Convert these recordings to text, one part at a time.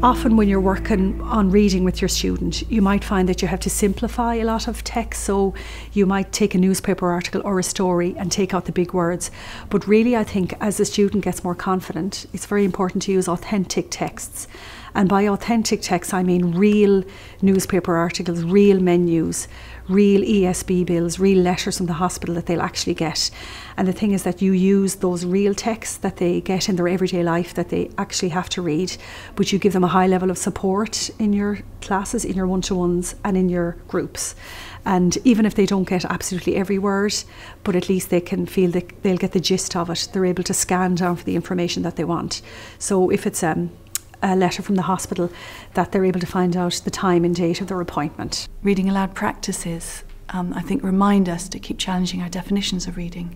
Often when you're working on reading with your student, you might find that you have to simplify a lot of text. So you might take a newspaper article or a story and take out the big words. But really, I think as the student gets more confident, it's very important to use authentic texts. And by authentic texts, I mean real newspaper articles, real menus, real ESB bills, real letters from the hospital that they'll actually get. And the thing is that you use those real texts that they get in their everyday life that they actually have to read, but you give them a high level of support in your classes, in your one-to-ones and in your groups. And even if they don't get absolutely every word, but at least they can feel that they'll get the gist of it. They're able to scan down for the information that they want. So if it's a letter from the hospital, that they're able to find out the time and date of their appointment. Reading aloud practices, I think, remind us to keep challenging our definitions of reading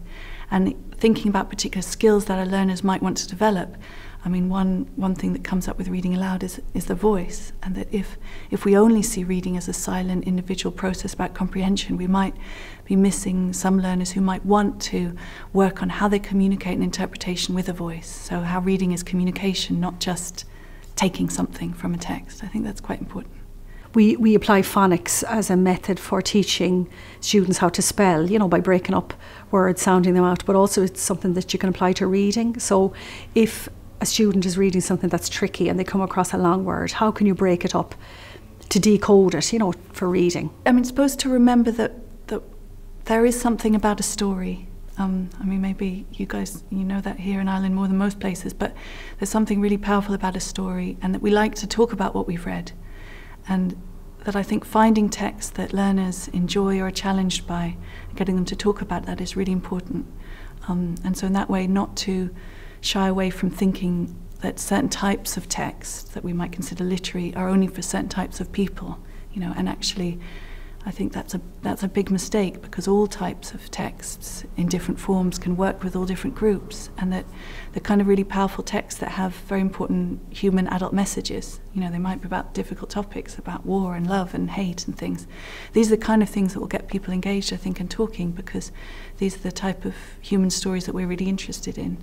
and thinking about particular skills that our learners might want to develop. I mean, one thing that comes up with reading aloud is the voice, and that if we only see reading as a silent individual process about comprehension, we might be missing some learners who might want to work on how they communicate an interpretation with a voice. So how reading is communication, not just taking something from a text. I think that's quite important. We apply phonics as a method for teaching students how to spell, you know, by breaking up words, sounding them out, but also it's something that you can apply to reading. So if a student is reading something that's tricky and they come across a long word, how can you break it up to decode it, you know, for reading? I mean, it's supposed to remember that there is something about a story. I mean, maybe you guys, you know that here in Ireland more than most places, but there's something really powerful about a story, and that we like to talk about what we've read. And that I think finding texts that learners enjoy or are challenged by, getting them to talk about that is really important. And so in that way, not to shy away from thinking that certain types of texts that we might consider literary are only for certain types of people, you know, and actually I think that's a big mistake, because all types of texts in different forms can work with all different groups, and that the kind of really powerful texts that have very important human adult messages, you know, they might be about difficult topics, about war and love and hate and things. These are the kind of things that will get people engaged, I think, and talking, because these are the type of human stories that we're really interested in.